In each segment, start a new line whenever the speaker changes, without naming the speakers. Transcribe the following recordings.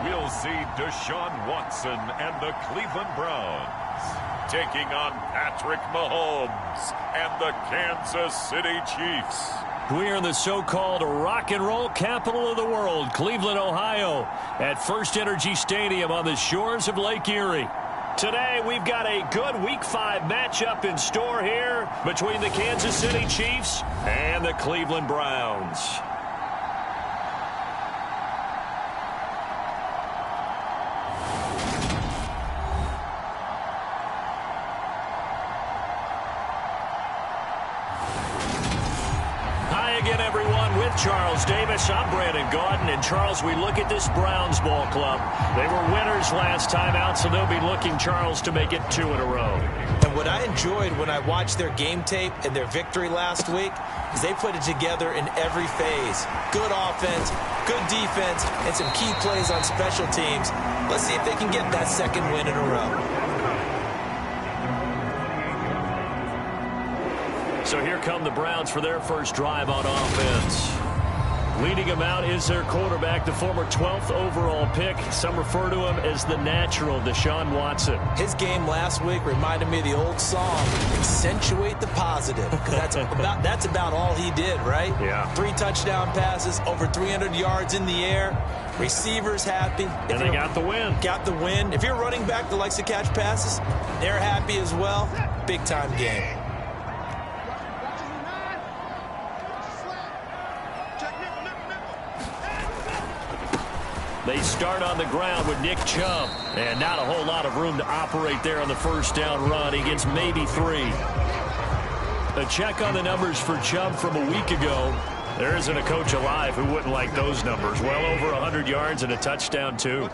we'll see Deshaun Watson and the Cleveland Browns taking on Patrick Mahomes and the Kansas City Chiefs.
We're in the so-called rock and roll capital of the world, Cleveland, Ohio, at First Energy Stadium on the shores of Lake Erie. Today, we've got a good Week 5 matchup in store here between the Kansas City Chiefs and the Cleveland Browns. Charles Davis, I'm Brandon Gaudin, and Charles, we look at this Browns ball club. They were winners last time out, so they'll be looking, Charles, to make it 2 in a row.
And what I enjoyed when I watched their game tape and their victory last week is they put it together in every phase. Good offense, good defense, and some key plays on special teams. Let's see if they can get that second win in a row.
So here come the Browns for their first drive on offense. Leading them out is their quarterback, the former 12th overall pick. Some refer to him as the natural, Deshaun Watson.
His game last week reminded me of the old song, accentuate the positive. Because that's about all he did, right?
Yeah.
3 touchdown passes, over 300 yards in the air. Receivers happy.
And they got the win.
Got the win. If you're running back that likes to catch passes, they're happy as well. Big-time game.
They start on the ground with Nick Chubb. And not a whole lot of room to operate there on the first down run. He gets maybe 3. A check on the numbers for Chubb from a week ago. There isn't a coach alive who wouldn't like those numbers. Well over 100 yards and a touchdown, too.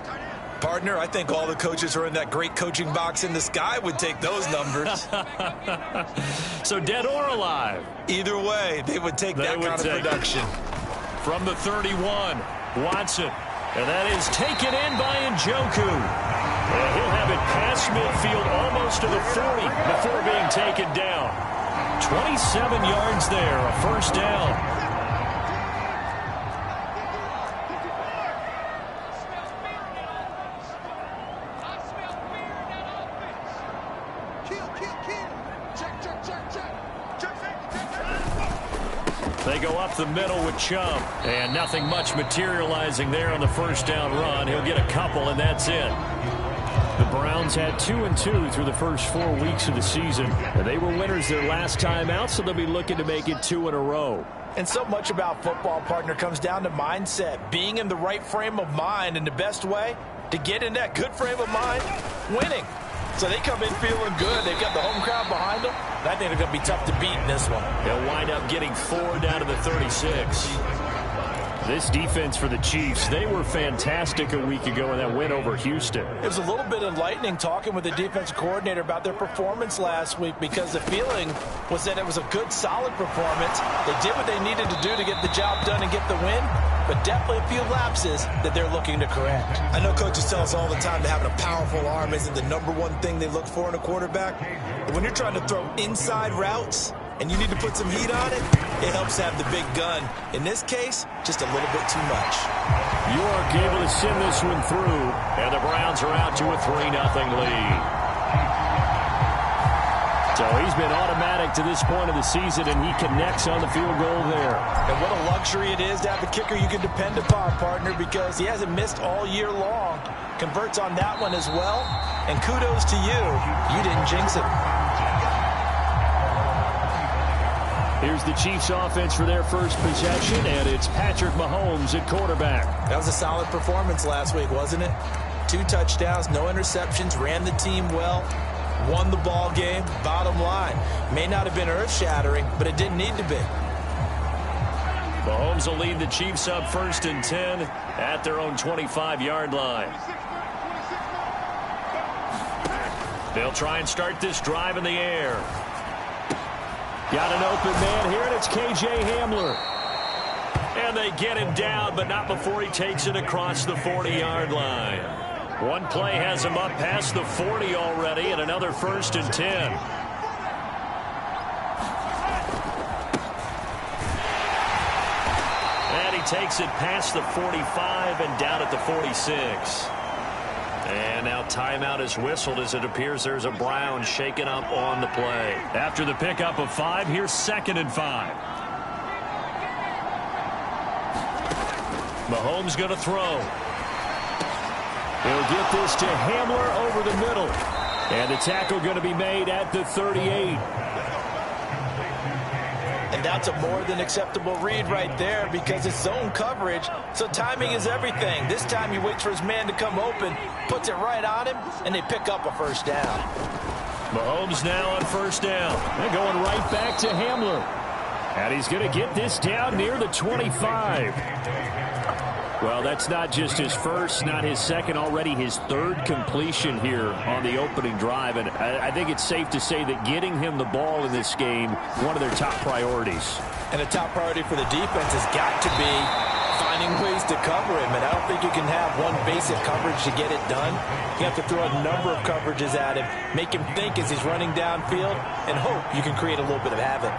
Partner, I think all the coaches who are in that great coaching box in the sky would take those numbers.
So dead or alive?
Either way, they would take that kind of production.
From the 31, Watson. And that is taken in by Njoku. And he'll have it past midfield almost to the 40 before being taken down. 27 yards there, a first down. They go up the middle with Chubb, and nothing much materializing there on the first down run. He'll get a couple, and that's it. The Browns had 2-2 through the first 4 weeks of the season, and they were winners their last time out, so they'll be looking to make it 2 in a row.
And so much about football, partner, comes down to mindset, being in the right frame of mind, and the best way to get in that good frame of mind, winning. So they come in feeling good. They've got the home crowd behind them. I think they're going to be tough to beat in this one.
They'll wind up getting 4 down to the 36. This defense for the Chiefs, they were fantastic a week ago in that win over Houston.
It was a little bit enlightening talking with the defensive coordinator about their performance last week because the feeling was that it was a good, solid performance. They did what they needed to do to get the job done and get the win, but definitely a few lapses that they're looking to correct. I know coaches tell us all the time that having a powerful arm isn't the #1 thing they look for in a quarterback. But when you're trying to throw inside routes and you need to put some heat on it, it helps have the big gun. In this case, just a little bit too much.
York able to send this one through, and the Browns are out to a 3-0 lead. So he's been automatic to this point of the season, and he connects on the field goal there.
And what a luxury it is to have a kicker you can depend upon, partner, because he hasn't missed all year long. Converts on that one as well, and kudos to you. You didn't jinx it.
Here's the Chiefs offense for their first possession, and it's Patrick Mahomes at quarterback.
That was a solid performance last week, wasn't it? 2 touchdowns, no interceptions, ran the team well, won the ball game. Bottom line, may not have been earth-shattering, but it didn't need to be.
Mahomes will lead the Chiefs up 1st and 10 at their own 25-yard line. They'll try and start this drive in the air. Got an open man here, and it's K.J. Hamler. And they get him down, but not before he takes it across the 40-yard line. One play has him up past the 40 already, and another 1st and 10. And he takes it past the 45 and down at the 46. And now timeout is whistled as it appears there's a Brown shaken up on the play. After the pickup of 5, here's 2nd and 5. Mahomes going to throw. He'll get this to Hamler over the middle. And the tackle going to be made at the 38.
And that's a more than acceptable read right there because it's zone coverage, so timing is everything. This time he waits for his man to come open, puts it right on him, and they pick up a first down.
Mahomes now on first down. They're going right back to Hamler. And he's going to get this down near the 25. Well, that's not just his first, not his second, already his 3rd completion here on the opening drive. And I think it's safe to say that getting him the ball in this game, one of their top priorities.
And a top priority for the defense has got to be finding ways to cover him. And I don't think you can have one basic coverage to get it done. You have to throw a number of coverages at him, make him think as he's running downfield, and hope you can create a little bit of havoc.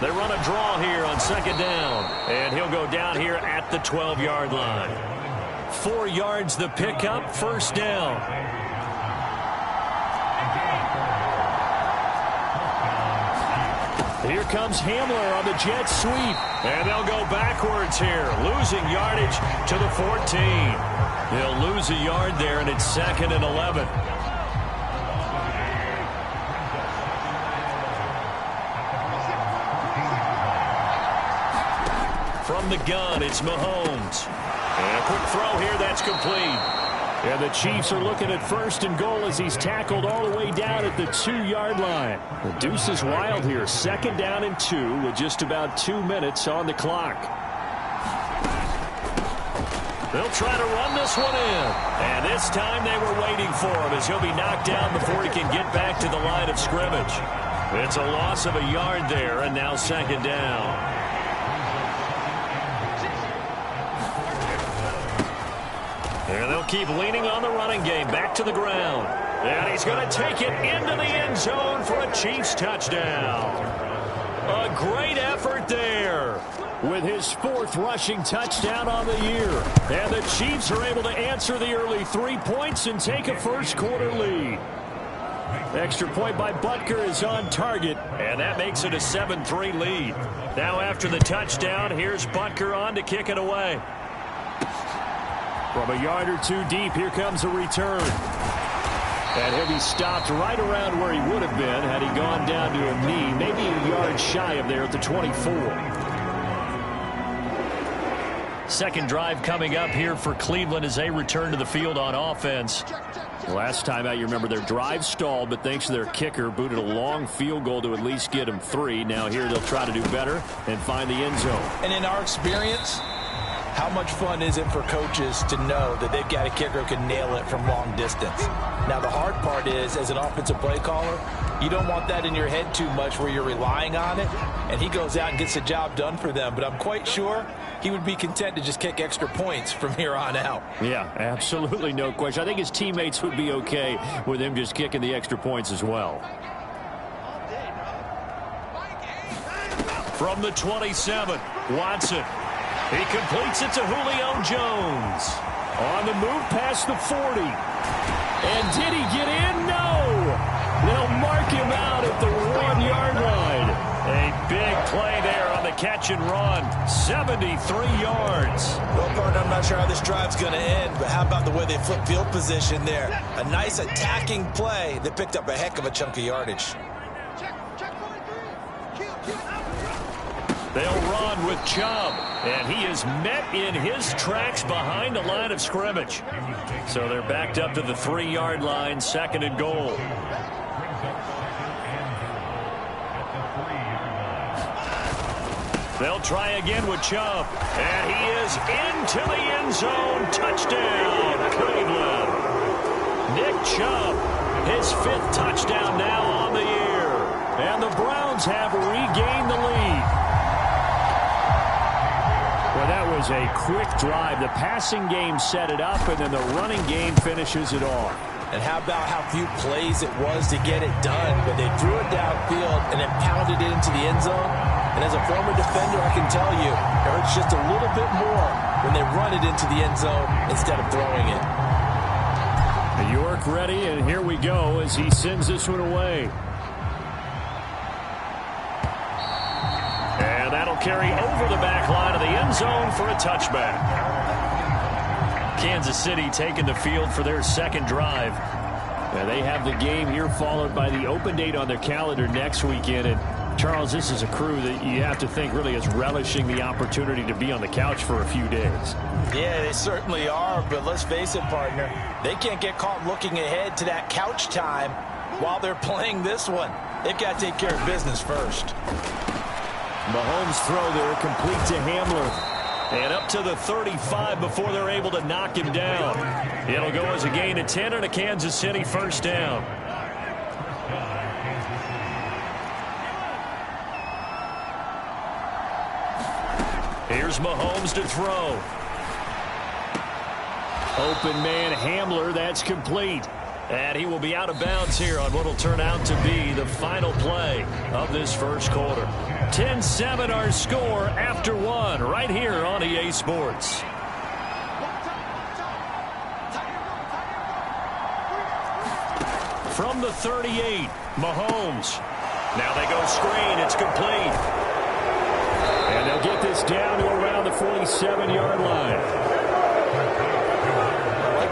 They run a draw here on 2nd down, and he'll go down here at the 12-yard line. 4 yards the pickup, first down. Here comes Hamler on the jet sweep, and they'll go backwards here, losing yardage to the 14. He'll lose a yard there, and it's 2nd and 11. From the gun, it's Mahomes. And a quick throw here, that's complete. And the Chiefs are looking at 1st and goal as he's tackled all the way down at the 2-yard line. The deuce is wild here. 2nd down and 2 with just about 2 minutes on the clock. They'll try to run this one in. And this time they were waiting for him as he'll be knocked down before he can get back to the line of scrimmage. It's a loss of a yard there, and now 2nd down. And they'll keep leaning on the running game. Back to the ground. And he's going to take it into the end zone for a Chiefs touchdown. A great effort there with his 4th rushing touchdown on the year. And the Chiefs are able to answer the early 3 points and take a first-quarter lead. Extra point by Butker is on target, and that makes it a 7-3 lead. Now after the touchdown, here's Butker on to kick it away. From a yard or 2 deep, here comes a return. And he'll be stopped right around where he would have been had he gone down to a knee, maybe a yard shy of there at the 24. 2nd drive coming up here for Cleveland as they return to the field on offense. Last time out, you remember their drive stalled, but thanks to their kicker, booted a long field goal to at least get them 3. Now here they'll try to do better and find the end zone.
And in our experience, how much fun is it for coaches to know that they've got a kicker who can nail it from long distance? Now, the hard part is, as an offensive play caller, you don't want that in your head too much where you're relying on it, and he goes out and gets the job done for them. But I'm quite sure he would be content to just kick extra points from here on out.
Yeah, absolutely no question. I think his teammates would be okay with him just kicking the extra points as well. From the 27, Watson. He completes it to Julio Jones. On the move past the 40. And did he get in? No. They'll mark him out at the 1-yard line. A big play there on the catch and run. 73 yards.
Well, partner, I'm not sure how this drive's going to end, but how about the way they flip field position there? A nice attacking play that picked up a heck of a chunk of yardage.
They'll run with Chubb, and he is met in his tracks behind the line of scrimmage. So they're backed up to the 3-yard line, 2nd and goal. They'll try again with Chubb, and he is into the end zone. Touchdown, Cleveland. Nick Chubb, his 5th touchdown now on the year. And the Browns have regained the lead. Well, that was a quick drive. The passing game set it up, and then the running game finishes it off.
And how about how few plays it was to get it done? But they threw it downfield and then pounded it into the end zone. And as a former defender, I can tell you, it hurts just a little bit more when they run it into the end zone instead of throwing it.
York ready, and here we go as he sends this one away. And that'll carry over the back line of the end zone for a touchback. Kansas City taking the field for their second drive. Now they have the game here followed by the open date on their calendar next weekend. And Charles, this is a crew that you have to think really is relishing the opportunity to be on the couch for a few days.
Yeah, they certainly are, but let's face it, partner, they can't get caught looking ahead to that couch time while they're playing this one. They've got to take care of business first.
Mahomes' throw there complete to Hamler. And up to the 35 before they're able to knock him down. It'll go as a gain of 10 and a Kansas City first down. Here's Mahomes to throw. Open man Hamler, that's complete. And he will be out of bounds here on what will turn out to be the final play of this first quarter. 10-7 our score after one right here on EA Sports. From the 38, Mahomes. Now they go screen. It's complete. And they'll get this down to around the 47-yard line.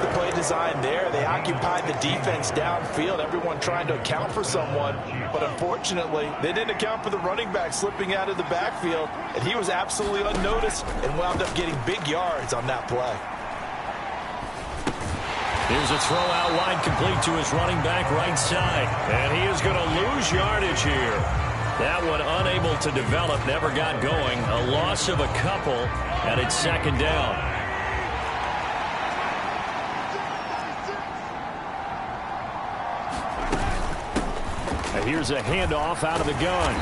The play design there. They occupied the defense downfield, everyone trying to account for someone, but unfortunately they didn't account for the running back slipping out of the backfield, and he was absolutely unnoticed and wound up getting big yards on that play.
Here's a throw out wide complete to his running back right side, and he is going to lose yardage here. That one unable to develop, never got going. A loss of a couple, and it's second down. Here's a handoff out of the gun.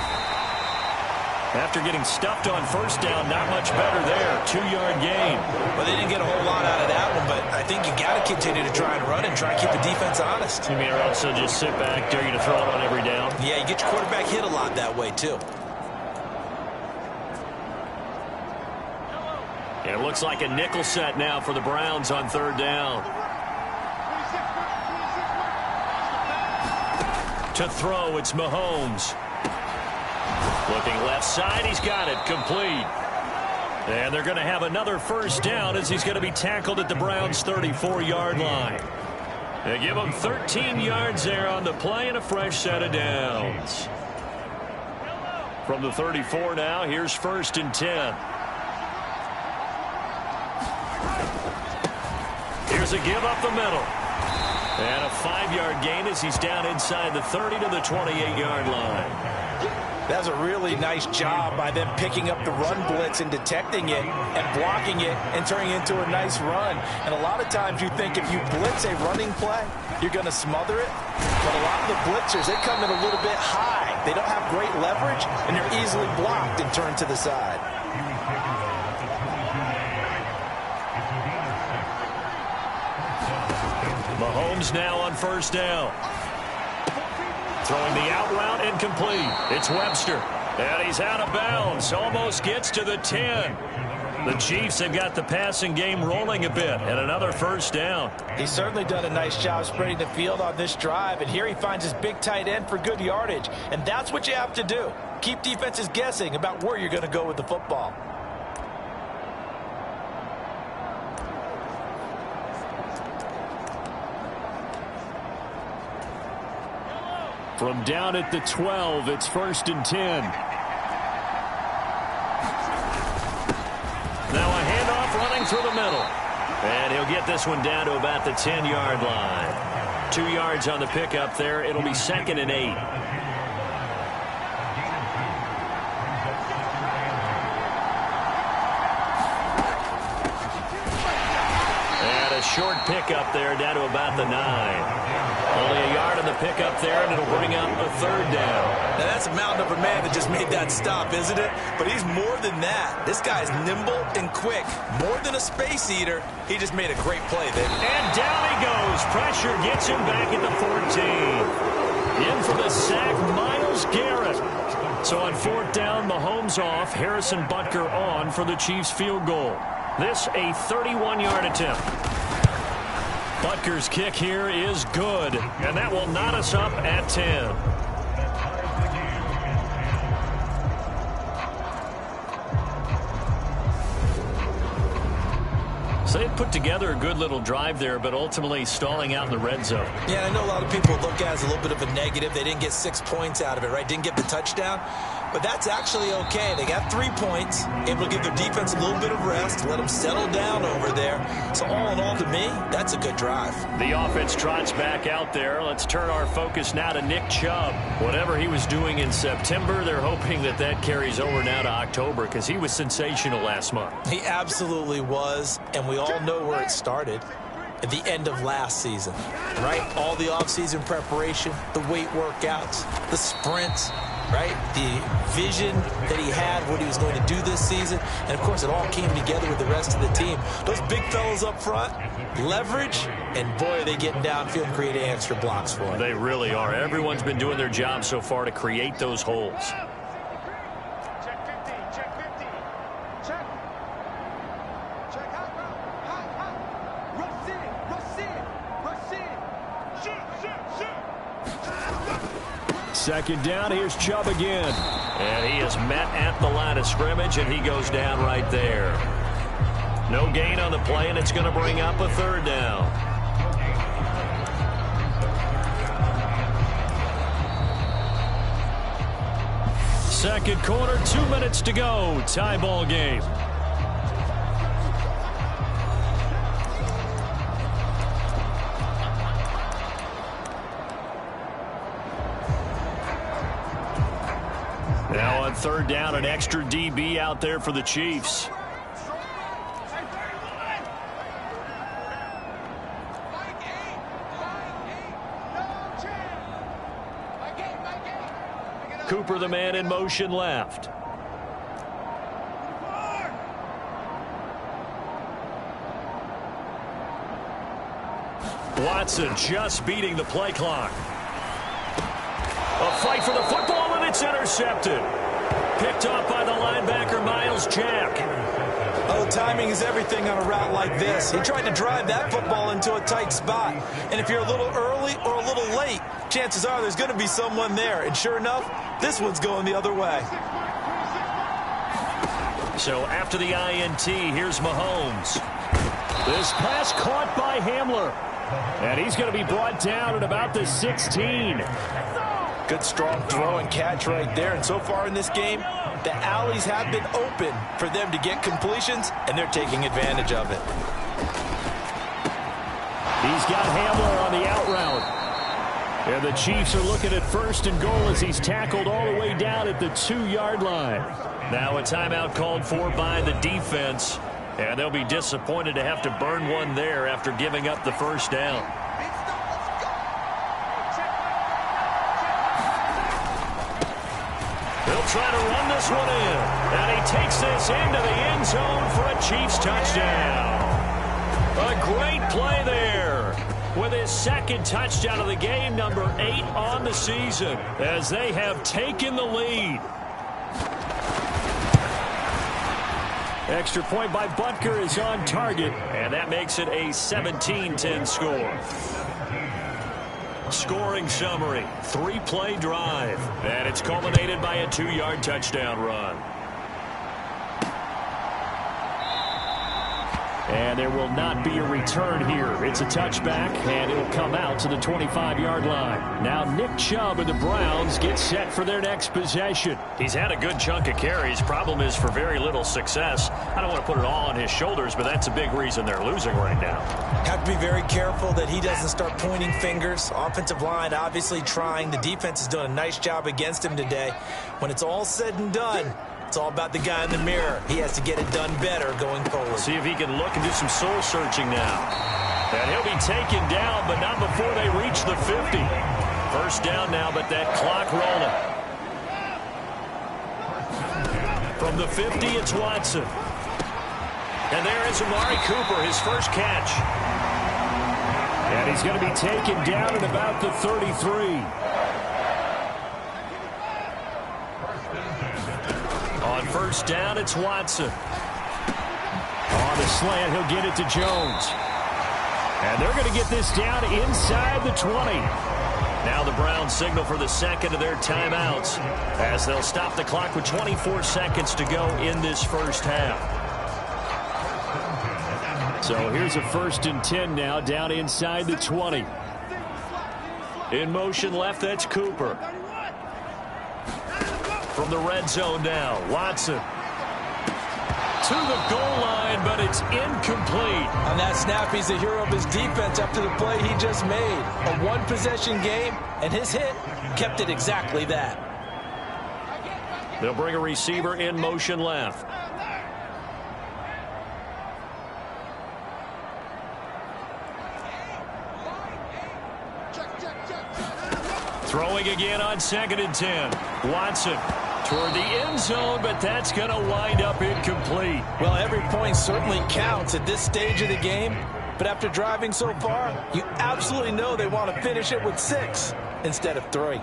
After getting stuffed on first down, not much better there. 2-yard gain.
Well, they didn't get a whole lot out of that one, but I think you got to continue to try and run and try and keep the defense honest.
You mean, or also just sit back, dare you to throw it on every down?
Yeah, you get your quarterback hit a lot that way, too.
And it looks like a nickel set now for the Browns on third down. To throw, it's Mahomes. Looking left side, he's got it, complete. And they're going to have another first down as he's going to be tackled at the Browns' 34-yard line. They give him 13 yards there on the play and a fresh set of downs. From the 34 now, here's 1st and 10. Here's a give up the middle. And a 5-yard gain as he's down inside the 30 to the 28-yard line.
That's a really nice job by them picking up the run blitz and detecting it and blocking it and turning it into a nice run. And a lot of times you think if you blitz a running play, you're going to smother it. But a lot of the blitzers, they come in a little bit high. They don't have great leverage, and they're easily blocked and turned to the side.
Mahomes now on first down. Throwing the out route incomplete. It's Webster. And he's out of bounds. Almost gets to the 10. The Chiefs have got the passing game rolling a bit. And another first down.
He's certainly done a nice job spreading the field on this drive. And here he finds his big tight end for good yardage. And that's what you have to do. Keep defenses guessing about where you're going to go with the football.
From down at the 12, it's 1st and 10. Now a handoff running through the middle. And he'll get this one down to about the 10-yard line. 2 yards on the pickup there. It'll be 2nd and 8. And a short pickup there down to about the 9. Only a yard on the pickup there, and it'll bring up a 3rd down.
Now that's a mountain of a man that just made that stop, isn't it? But he's more than that. This guy's nimble and quick. More than a space eater, he just made a great play there.
And down he goes. Pressure gets him back at the 14. In for the sack, Myles Garrett. So on 4th down, Mahomes off, Harrison Butker on for the Chiefs field goal. This a 31-yard attempt. Butker's kick here is good, and that will knot us up at 10. So they put together a good little drive there, but ultimately stalling out in the red zone.
Yeah, I know a lot of people look at it as a little bit of a negative. They didn't get 6 points out of it, right? Didn't get the touchdown. But that's actually okay. They got 3 points, able to give their defense a little bit of rest, let them settle down over there. So all in all, to me, that's a good drive.
The offense trots back out there. Let's turn our focus now to Nick Chubb. Whatever he was doing in September, they're hoping that that carries over now to October because he was sensational last month.
He absolutely was, and we all know where it started. At the end of last season, right? All the offseason preparation, the weight workouts, the sprints, right? The vision that he had, what he was going to do this season. And, of course, it all came together with the rest of the team. Those big fellas up front, leverage, and, boy, are they getting downfield and creating extra blocks for him.
They really are. Everyone's been doing their job so far to create those holes. Second down, here's Chubb again. And he is met at the line of scrimmage, and he goes down right there. No gain on the play, and it's going to bring up a 3rd down. Second quarter, 2 minutes to go. Tie ball game. Now on 3rd down, an extra DB out there for the Chiefs. Cooper, the man in motion left. Watson just beating the play clock. A fight for the football, and it's intercepted. Picked off by the linebacker, Miles Jack.
Oh, timing is everything on a route like this. He tried to drive that football into a tight spot. And if you're a little early or a little late, chances are there's going to be someone there. And sure enough, this one's going the other way.
So after the INT, here's Mahomes. This pass caught by Hamler. And he's going to be brought down at about the 16.
Good strong throw and catch right there. And so far in this game, the alleys have been open for them to get completions, and they're taking advantage of it.
He's got Hamler on the out route. And the Chiefs are looking at 1st and goal as he's tackled all the way down at the 2-yard line. Now a timeout called for by the defense. And they'll be disappointed to have to burn one there after giving up the 1st down. They'll try to run this one in. And he takes this into the end zone for a Chiefs touchdown. A great play there with his 2nd touchdown of the game, number 8 on the season, as they have taken the lead. Extra point by Butker is on target, and that makes it a 17-10 score. Scoring summary, 3-play drive, and it's culminated by a 2-yard touchdown run. And there will not be a return here. It's a touchback, and it'll come out to the 25-yard line. Now Nick Chubb and the Browns get set for their next possession. He's had a good chunk of carries. Problem is for very little success. I don't want to put it all on his shoulders, but that's a big reason they're losing right now.
Have to be very careful that he doesn't start pointing fingers. Offensive line obviously trying. The defense is doing a nice job against him today. When it's all said and done, it's all about the guy in the mirror. He has to get it done better going forward.
See if he can look and do some soul searching now. And he'll be taken down, but not before they reach the 50. 1st down now, but that clock rolling. From the 50, it's Watson. And there is Amari Cooper, his 1st catch. And he's going to be taken down at about the 33. first down, it's Watson. On the slant, he'll get it to Jones. And they're going to get this down inside the 20. Now the Browns signal for the second of their timeouts as they'll stop the clock with 24 seconds to go in this first half. So here's a 1st and 10 now, down inside the 20. In motion left, that's Cooper. From the red zone now, Watson. To the goal line, but it's incomplete.
On that snap, he's the hero of his defense after the play he just made. A one-possession game, and his hit kept it exactly that.
They'll bring a receiver in motion left. Throwing again on 2nd and 10. Watson toward the end zone, but that's going to wind up incomplete.
Well, every point certainly counts at this stage of the game, but after driving so far, you absolutely know they want to finish it with 6 instead of 3.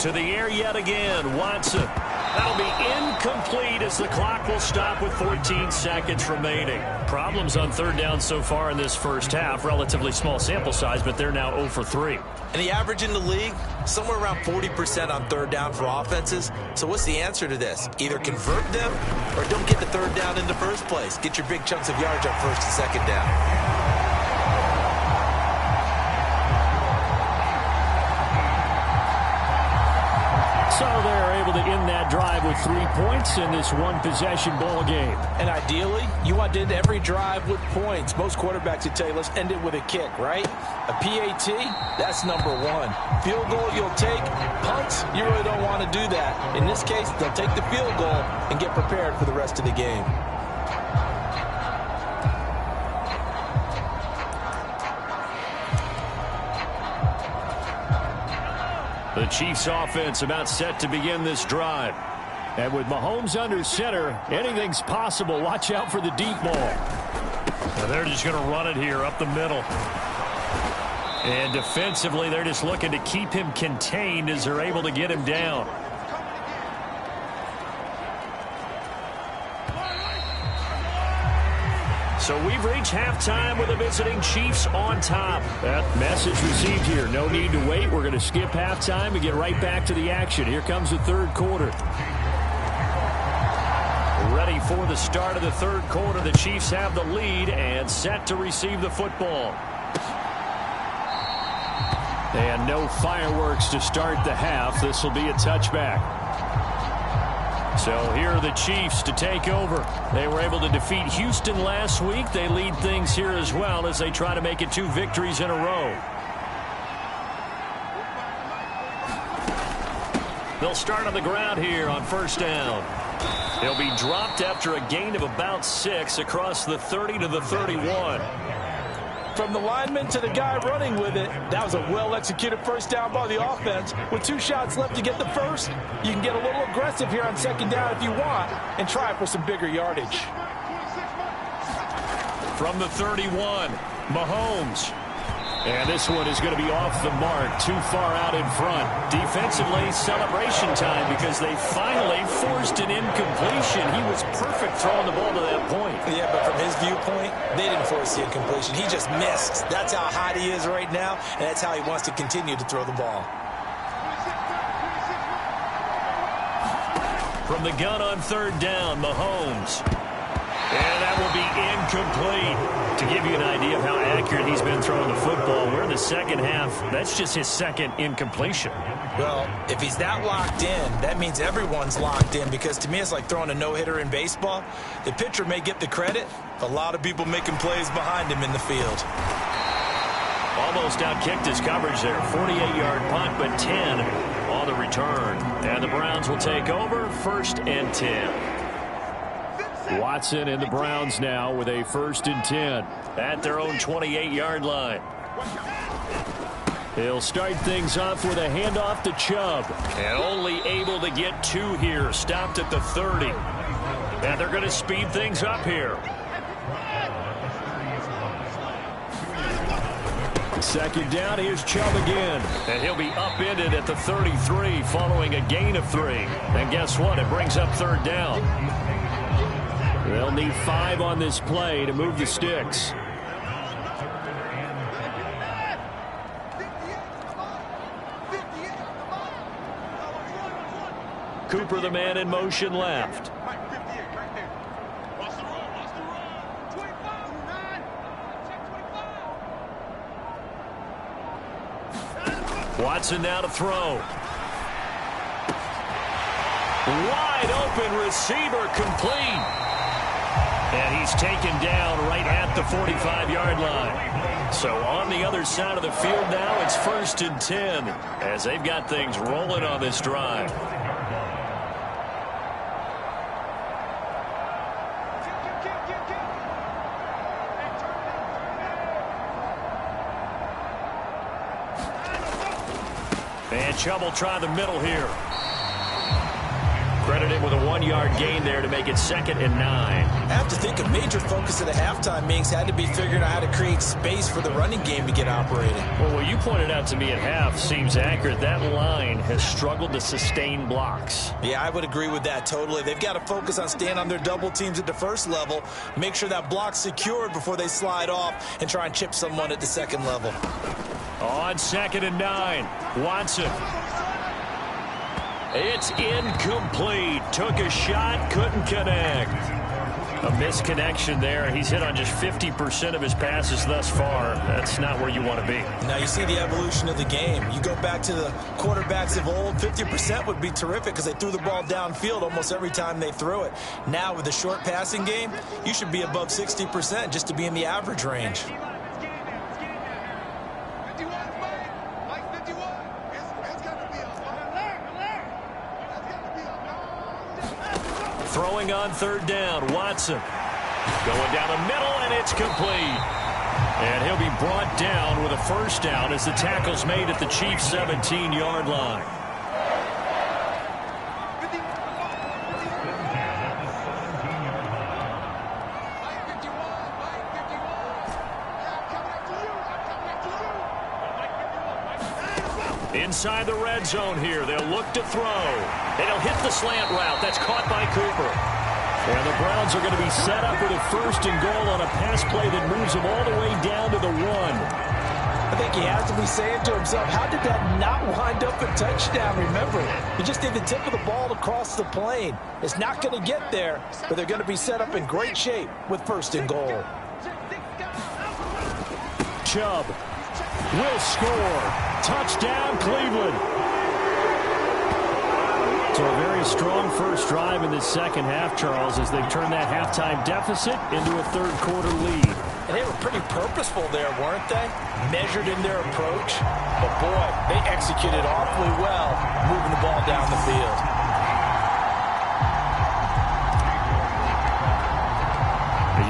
To the air yet again, Watson. That'll be incomplete as the clock will stop with 14 seconds remaining. Problems on 3rd down so far in this first half. Relatively small sample size, but they're now 0 for 3.
And the average in the league, somewhere around 40% on 3rd down for offenses. So what's the answer to this? Either convert them or don't get the 3rd down in the first place. Get your big chunks of yards on 1st and 2nd down.
So they're able to end that drive with 3 points in this one-possession ball game.
And ideally, you want to end every drive with points. Most quarterbacks would tell you, let's end it with a kick, right? A PAT, that's number 1. Field goal you'll take. Punts, you really don't want to do that. In this case, they'll take the field goal and get prepared for the rest of the game.
The Chiefs offense about set to begin this drive. And with Mahomes under center, anything's possible. Watch out for the deep ball. And they're just going to run it here up the middle. And defensively, they're just looking to keep him contained as they're able to get him down. So we've reached halftime with the visiting Chiefs on top. That message received here. No need to wait. We're going to skip halftime and get right back to the action. Here comes the 3rd quarter. Ready for the start of the 3rd quarter. The Chiefs have the lead and set to receive the football. And no fireworks to start the half. This will be a touchback. So here are the Chiefs to take over. They were able to defeat Houston last week. They lead things here as well as they try to make it 2 victories in a row. They'll start on the ground here on 1st down. They'll be dropped after a gain of about 6 across the 30 to the 31.
From the lineman to the guy running with it, that was a well-executed 1st down by the offense. With 2 shots left to get the first, you can get a little aggressive here on 2nd down if you want and try for some bigger yardage.
From the 31, Mahomes. And this one is going to be off the mark, too far out in front. Defensively, celebration time because they finally forced an incompletion. He was perfect throwing the ball to that point.
Yeah, but from his viewpoint, they didn't force the incompletion. He just missed. That's how hot he is right now, and that's how he wants to continue to throw the ball.
From the gun on 3rd down, Mahomes. And that will be incomplete. To give you an idea of how accurate he's been throwing the football, we're in the second half. That's just his 2nd incompletion.
Well, if he's that locked in, that means everyone's locked in because to me it's like throwing a no-hitter in baseball. The pitcher may get the credit. A lot of people making plays behind him in the field.
Almost outkicked his coverage there. 48-yard punt, but 10 on the return. And the Browns will take over 1st and 10. Watson and the Browns now with a 1st and 10 at their own 28-yard line. He'll start things off with a handoff to Chubb. And only able to get 2 here. Stopped at the 30. And they're going to speed things up here. second down. Here's Chubb again. And he'll be upended at the 33 following a gain of 3. And guess what? It brings up third down. They'll need 5 on this play to move the sticks. Cooper, the man in motion left. Watson now to throw. Wide open receiver, complete. And he's taken down right at the 45-yard line. So on the other side of the field now, it's 1st and 10 as they've got things rolling on this drive. And Chubb will try the middle here. Credited with a 1-yard gain there to make it 2nd and 9.
I have to think a major focus of the halftime meetings had to be figuring out how to create space for the running game to get operating.
Well, what you pointed out to me at half seems accurate. That line has struggled to sustain blocks.
Yeah, I would agree with that totally. They've got to focus on staying on their double teams at the first level, make sure that block's secured before they slide off and try and chip someone at the second level.
On 2nd and 9, Watson. It's incomplete. Took a shot, couldn't connect. A misconnection there. He's hit on just 50% of his passes thus far. That's not where you want to be.
Now you see the evolution of the game. You go back to the quarterbacks of old, 50% would be terrific because they threw the ball downfield almost every time they threw it. Now with the short passing game, you should be above 60% just to be in the average range.
Throwing on 3rd down, Watson. Going down the middle, and it's complete. And he'll be brought down with a 1st down as the tackle's made at the Chiefs' 17-yard line. Inside the red zone here, they'll look to throw. And he'll hit the slant route. That's caught by Cooper. And the Browns are going to be set up with a 1st and goal on a pass play that moves them all the way down to the 1.
I think he has to be saying to himself, how did that not wind up a touchdown? Remember, he just did the tip of the ball across the plane. It's not going to get there, but they're going to be set up in great shape with 1st and goal.
Chubb will score. Touchdown, Cleveland. So a very strong first drive in this second half, Charles, as they've turned that halftime deficit into a 3rd quarter lead.
And they were pretty purposeful there, weren't they? Measured in their approach. But, boy, they executed awfully well moving the ball down the field.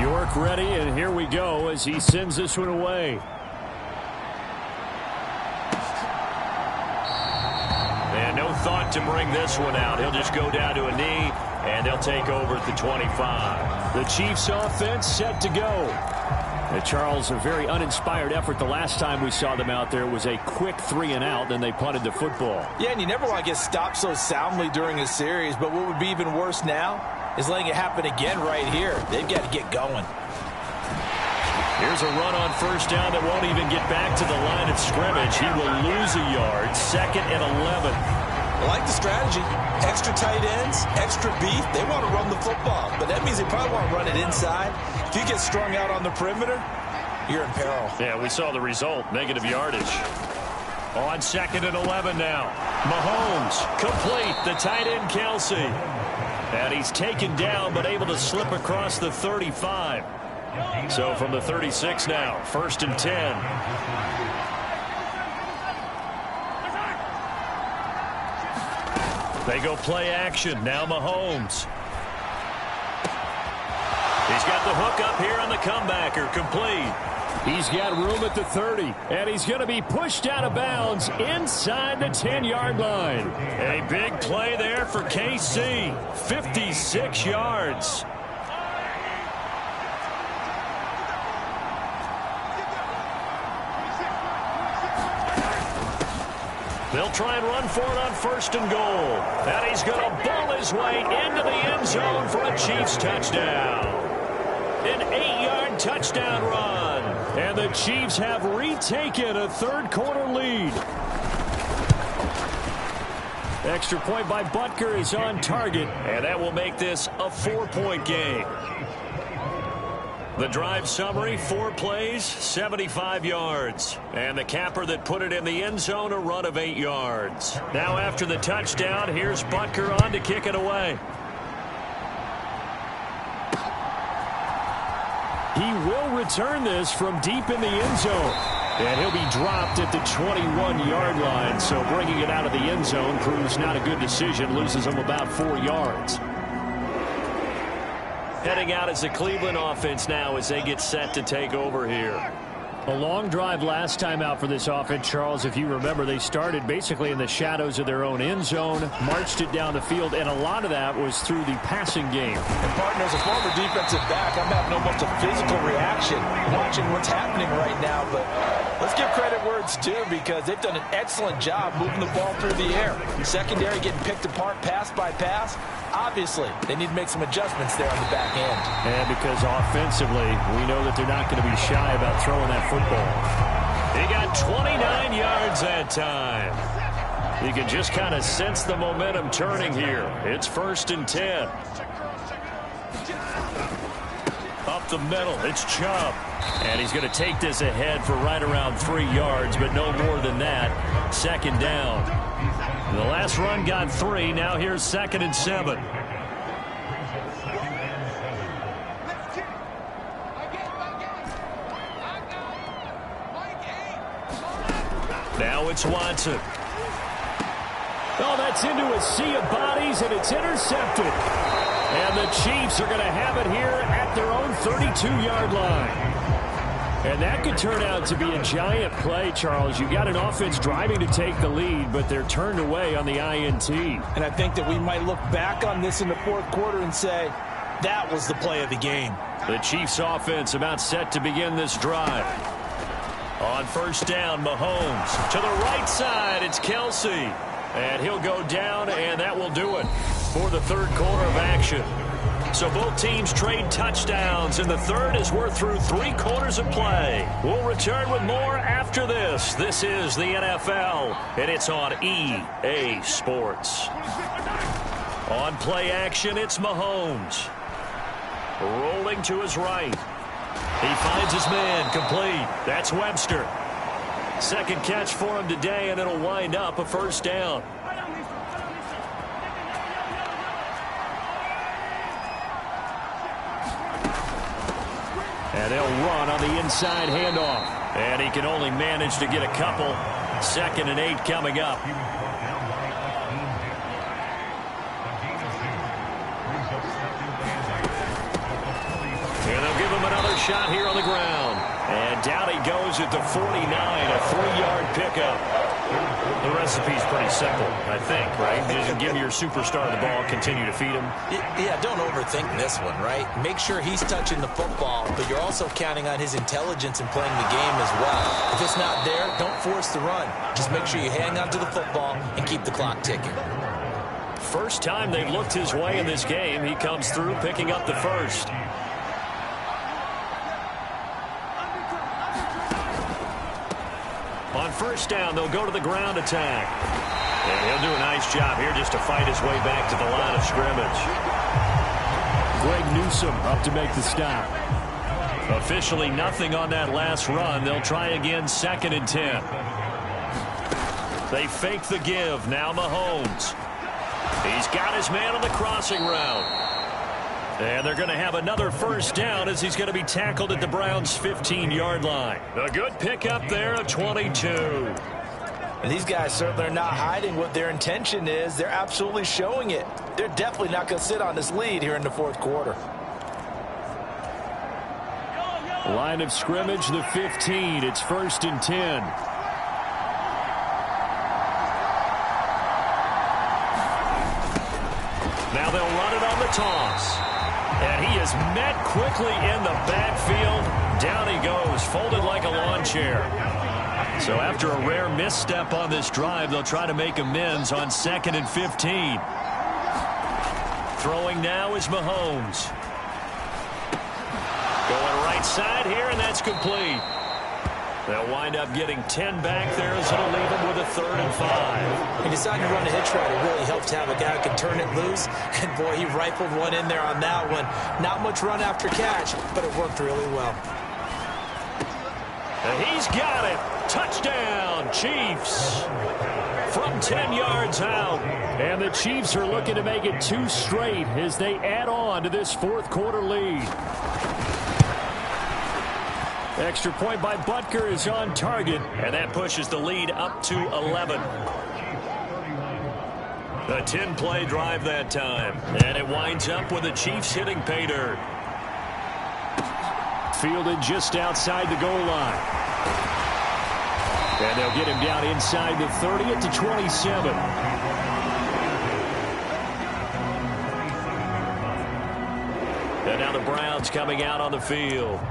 York ready, and here we go as he sends this one away. And no thought to bring this one out. He'll just go down to a knee, and they'll take over at the 25. The Chiefs offense set to go. Charles, a very uninspired effort. The last time we saw them out there was a quick 3-and-out, then they punted the football.
Yeah, and you never want to get stopped so soundly during a series, but what would be even worse now is letting it happen again right here. They've got to get going.
Here's a run on 1st down that won't even get back to the line of scrimmage. He will lose a yard. 2nd and 11.
I like the strategy. Extra tight ends, extra beef. They want to run the football, but that means they probably want to run it inside. If you get strung out on the perimeter, you're in peril.
Yeah, we saw the result. Negative yardage. On 2nd and 11 now. Mahomes, complete. The tight end, Kelsey. And he's taken down, but able to slip across the 35. So from the 36 now, 1st and 10. They go play action. Now Mahomes. He's got the hook up here on the comebacker. Complete. He's got room at the 30, and he's going to be pushed out of bounds inside the 10-yard line. A big play there for KC. 56 yards. They'll try and run for it on 1st and goal. And he's going to ball his way into the end zone for a Chiefs touchdown. An 8-yard touchdown run. And the Chiefs have retaken a third-quarter lead. Extra point by Butker is on target, and that will make this a 4-point game. The drive summary, 4 plays, 75 yards. And the capper that put it in the end zone, a run of 8 yards. Now after the touchdown, here's Butker on to kick it away. He will return this from deep in the end zone. And he'll be dropped at the 21-yard line. So bringing it out of the end zone proves not a good decision. Loses him about 4 yards. Heading out as the Cleveland offense now as they get set to take over here. A long drive last time out for this offense, Charles. If you remember, they started basically in the shadows of their own end zone, marched it down the field, and a lot of that was through the passing game.
And, partner, as a former defensive back, I'm having almost a physical reaction watching what's happening right now. But let's give credit where it's due because they've done an excellent job moving the ball through the air. Secondary getting picked apart pass by pass. Obviously, they need to make some adjustments there on the back end.
And because offensively, we know that they're not going to be shy about throwing that football. He got 29 yards that time. You can just kind of sense the momentum turning here. It's 1st and 10. Up the middle, it's Chubb. And he's going to take this ahead for right around 3 yards, but no more than that. 2nd down. The last run got 3. Now here's 2nd and 7. Now it's Watson. Oh, that's into a sea of bodies, and it's intercepted. And the Chiefs are going to have it here at their own 32-yard line. And that could turn out to be a giant play, Charles. You got an offense driving to take the lead, but they're turned away on the INT.
And I think that we might look back on this in the 4th quarter and say, that was the play of the game.
The Chiefs offense about set to begin this drive. On 1st down, Mahomes. To the right side, it's Kelsey. And he'll go down, and that will do it for the 3rd quarter of action. So both teams trade touchdowns in the 3rd as we're through 3 quarters of play. We'll return with more after this. This is the NFL, and it's on EA Sports. On play action, it's Mahomes. Rolling to his right. He finds his man, complete. That's Webster. 2nd catch for him today, and it'll wind up a 1st down. And they'll run on the inside handoff. And he can only manage to get a couple. 2nd and 8 coming up. And they'll give him another shot here on the ground. And down he goes at the 49, a 3-yard pickup. The recipe's pretty simple, I think, right? Just give your superstar the ball, continue to feed him.
Yeah, don't overthink this one, right? Make sure he's touching the football, but you're also counting on his intelligence in playing the game as well. If it's not there, don't force the run. Just make sure you hang on to the football and keep the clock ticking.
First time they've looked his way in this game, he comes through picking up the 1st. On 1st down, they'll go to the ground attack. And he'll do a nice job here just to fight his way back to the line of scrimmage. Greg Newsome up to make the stop. Officially nothing on that last run. They'll try again 2nd and 10. They fake the give. Now Mahomes. He's got his man on the crossing route. And they're going to have another 1st down as he's going to be tackled at the Browns' 15-yard line. A good pickup there of 22.
And these guys certainly are not hiding what their intention is. They're absolutely showing it. They're definitely not going to sit on this lead here in the 4th quarter.
Line of scrimmage, the 15. It's 1st and 10. Now they'll run it on the toss. And he is met quickly in the backfield. Down he goes, folded like a lawn chair. So after a rare misstep on this drive, they'll try to make amends on 2nd and 15. Throwing now is Mahomes. Going right side here, and that's complete. They'll wind up getting 10 back there, as it'll leave them with a 3rd and 5.
He decided to run a hitch route. It really helped to have a guy who could turn it loose. And, boy, he rifled one in there on that one. Not much run after catch, but it worked really well.
And he's got it. Touchdown, Chiefs. From 10 yards out. And the Chiefs are looking to make it 2 straight as they add on to this 4th quarter lead. Extra point by Butker is on target, and that pushes the lead up to 11. A 10-play drive that time, and it winds up with the Chiefs hitting pay dirt. Fielded just outside the goal line. And they'll get him down inside the 30 at the 27. And now the Browns coming out on the field.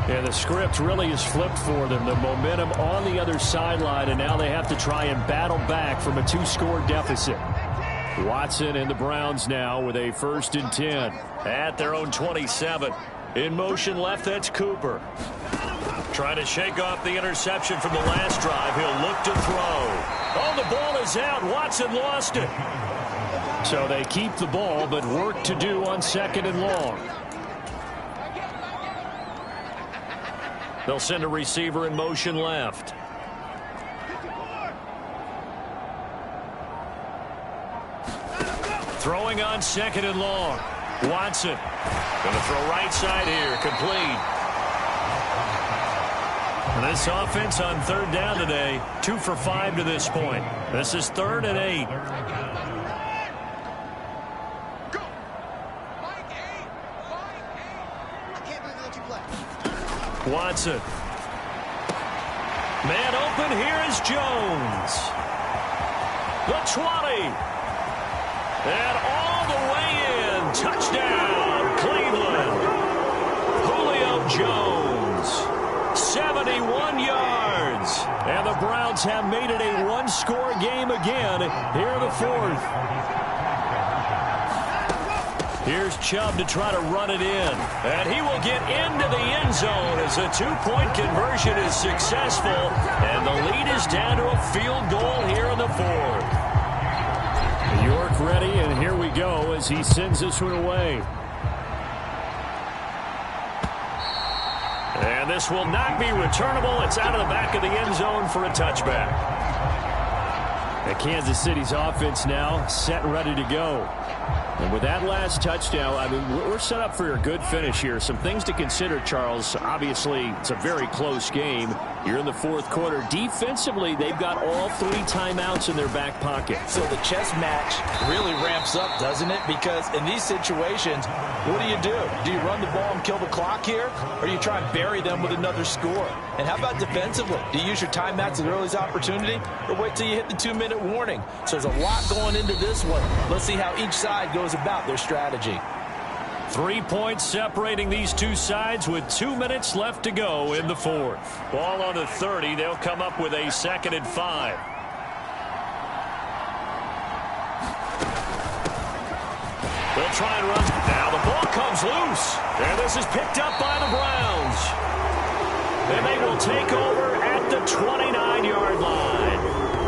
And the script really is flipped for them. The momentum on the other sideline, and now they have to try and battle back from a 2-score deficit. Watson and the Browns now with a 1st and 10. At their own 27. In motion left, that's Cooper. Trying to shake off the interception from the last drive. He'll look to throw. Oh, the ball is out. Watson lost it. So they keep the ball, but work to do on 2nd and long. They'll send a receiver in motion left. Throwing on 2nd and long. Watson going to throw right side here. Complete. And this offense on 3rd down today, 2 for 5 to this point. This is 3rd and 8. Watson. Man open, here is Jones. The 20. And all the way in. Touchdown, Cleveland. Julio Jones. 71 yards. And the Browns have made it a 1-score game again here in the 4th. Here's Chubb to try to run it in. And he will get into the end zone as a 2-point conversion is successful. And the lead is down to a field goal here in the 4th. York ready, and here we go as he sends this one away. And this will not be returnable. It's out of the back of the end zone for a touchback. And Kansas City's offense now set and ready to go. And with that last touchdown, I mean, we're set up for a good finish here. Some things to consider, Charles. Obviously, it's a very close game. You're in the 4th quarter. Defensively, they've got all 3 timeouts in their back pocket.
So the chess match really ramps up, doesn't it? Because in these situations, what do? Do you run the ball and kill the clock here? Or do you try and bury them with another score? And how about defensively? Do you use your timeouts at the earliest opportunity? Or wait till you hit the 2-minute warning? So there's a lot going into this one. Let's see how each side goes about their strategy.
3 points separating these two sides with 2 minutes left to go in the 4th. Ball on the 30. They'll come up with a 2nd and 5. They'll try and run. Now the ball comes loose. And this is picked up by the Browns. And they will take over at the 29-yard line.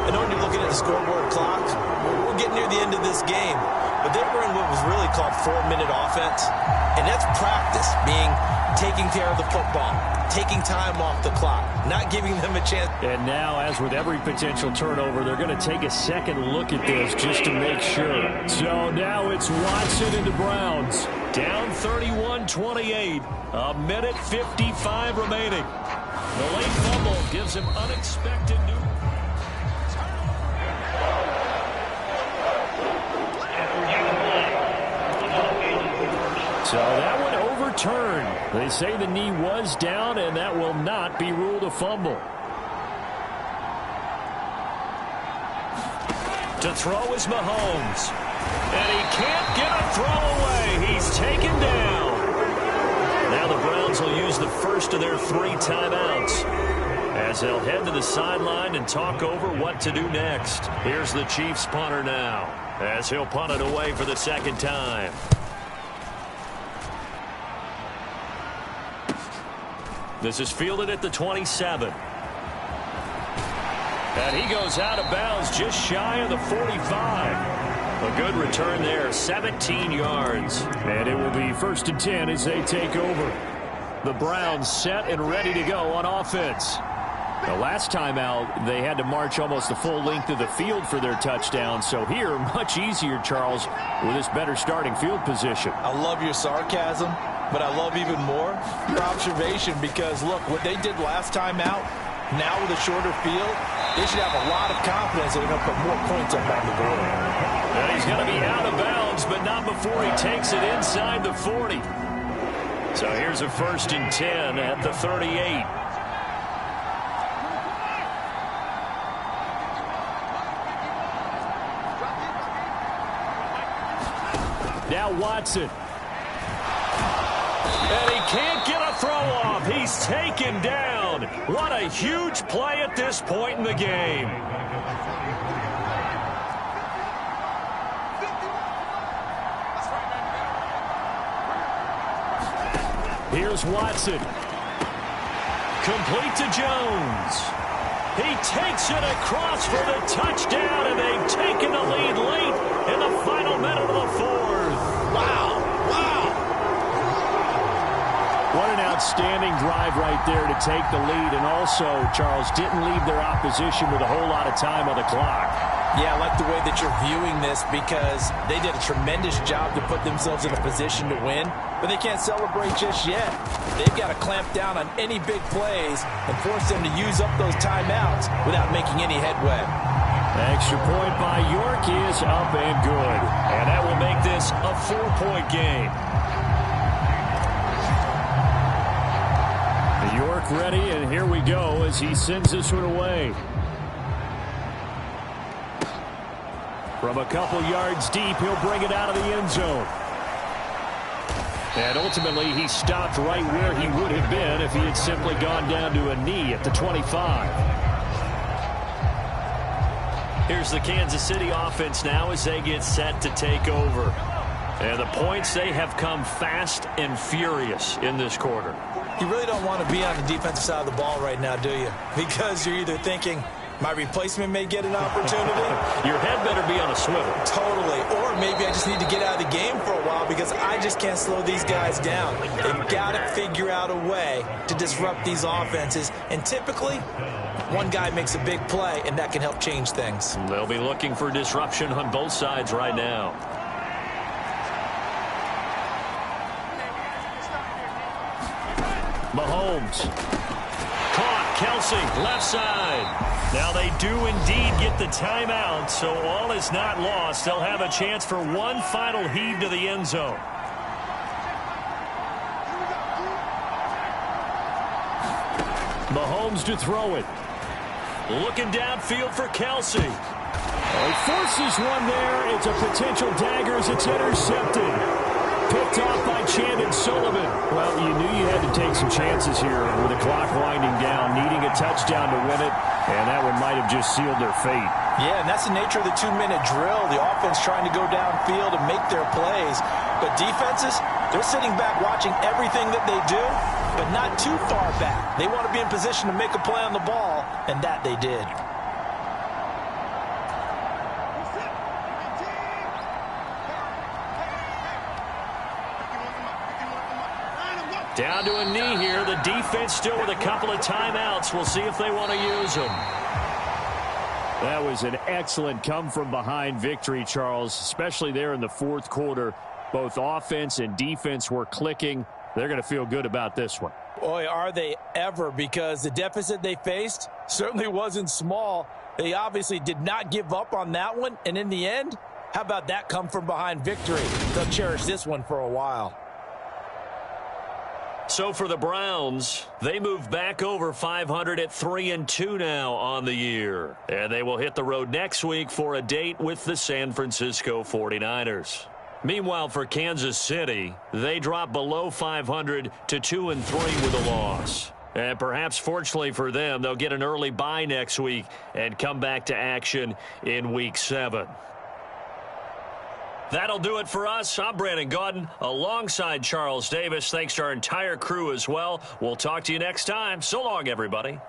I know when you're looking at the scoreboard clock, we're getting near the end of this game. But they were in what was really called 4-minute offense. And that's practice, being taking care of the football, taking time off the clock, not giving them a chance.
And now, as with every potential turnover, they're going to take a second look at this just to make sure. So now it's Watson and the Browns. Down 31-28. A minute 55 remaining. The late fumble gives him unexpected news. So that one overturned. They say the knee was down, and that will not be ruled a fumble. To throw is Mahomes. And he can't get a throw away. He's taken down. Now the Browns will use the first of their 3 timeouts. as they'll head to the sideline and talk over what to do next. Here's the Chiefs punter now, as he'll punt it away for the second time. This is fielded at the 27. And he goes out of bounds just shy of the 45. A good return there, 17 yards.
And it will be 1st and 10 as they take over. The Browns set and ready to go on offense. The last time out, they had to march almost the full length of the field for their touchdown. So here, much easier, Charles, with this better starting field position.
I love your sarcasm, but I love even more your observation because, look, what they did last time out, now with a shorter field, they should have a lot of confidence that they're going to put more points up on the board.
And he's going to be out of bounds, but not before he takes it inside the 40. So here's a 1st and 10 at the 38.
Now Watson.
And he can't get a throw off. He's taken down. What a huge play at this point in the game.
Here's Watson.
Complete to Jones. He takes it across for the touchdown, and they've taken the lead late in the final minute of the 4th.
Wow.
What an outstanding drive right there to take the lead. And also, Charles, didn't leave their opposition with a whole lot of time on the clock.
Yeah, I like the way that you're viewing this because they did a tremendous job to put themselves in a position to win, but they can't celebrate just yet. They've got to clamp down on any big plays and force them to use up those timeouts without making any headway.
Extra point by York is up and good.
And that will make this a 4-point game.
York ready, and here we go as he sends this one away. From a couple yards deep, he'll bring it out of the end zone. And ultimately, he stopped right where he would have been if he had simply gone down to a knee at the 25.
Here's the Kansas City offense now as they get set to take over. And the points, they have come fast and furious in this quarter.
You really don't want to be on the defensive side of the ball right now, do you? Because you're either thinking, my replacement may get an opportunity.
Your head better be on a swivel.
Totally. Or maybe I just need to get out of the game for a while because I just can't slow these guys down. They've got to figure out a way to disrupt these offenses. And typically, one guy makes a big play, and that can help change things.
They'll be looking for disruption on both sides right now. Mahomes. Caught. Kelsey, left side. Now they do indeed get the timeout, so all is not lost. They'll have a chance for one final heave to the end zone.
Mahomes to throw it.
Looking downfield for Kelsey.
He forces one there. It's a potential dagger as it's intercepted. Picked off by Chandon Sullivan. Well, you knew you had to take some chances here with the clock winding down, needing a touchdown to win it, and that one might have just sealed their fate.
Yeah, and that's the nature of the 2-minute drill. The offense trying to go downfield and make their plays. But defenses, they're sitting back watching everything that they do, but not too far back. They want to be in position to make a play on the ball, and that they did.
Down to a knee here. The defense still with a couple of timeouts. We'll see if they want to use them.
That was an excellent come-from-behind victory, Charles, especially there in the fourth quarter. Both offense and defense were clicking. They're going to feel good about this one.
Boy, are they ever, because the deficit they faced certainly wasn't small. They obviously did not give up on that one, and in the end, how about that come-from-behind victory? They'll cherish this one for a while.
So for the Browns, they move back over 500 at 3-2 now on the year. And they will hit the road next week for a date with the San Francisco 49ers. Meanwhile, for Kansas City, they drop below 500 to 2-3 with a loss. And perhaps fortunately for them, they'll get an early bye next week and come back to action in Week 7. That'll do it for us. I'm Brandon Gaudin alongside Charles Davis. Thanks to our entire crew as well. We'll talk to you next time. So long, everybody.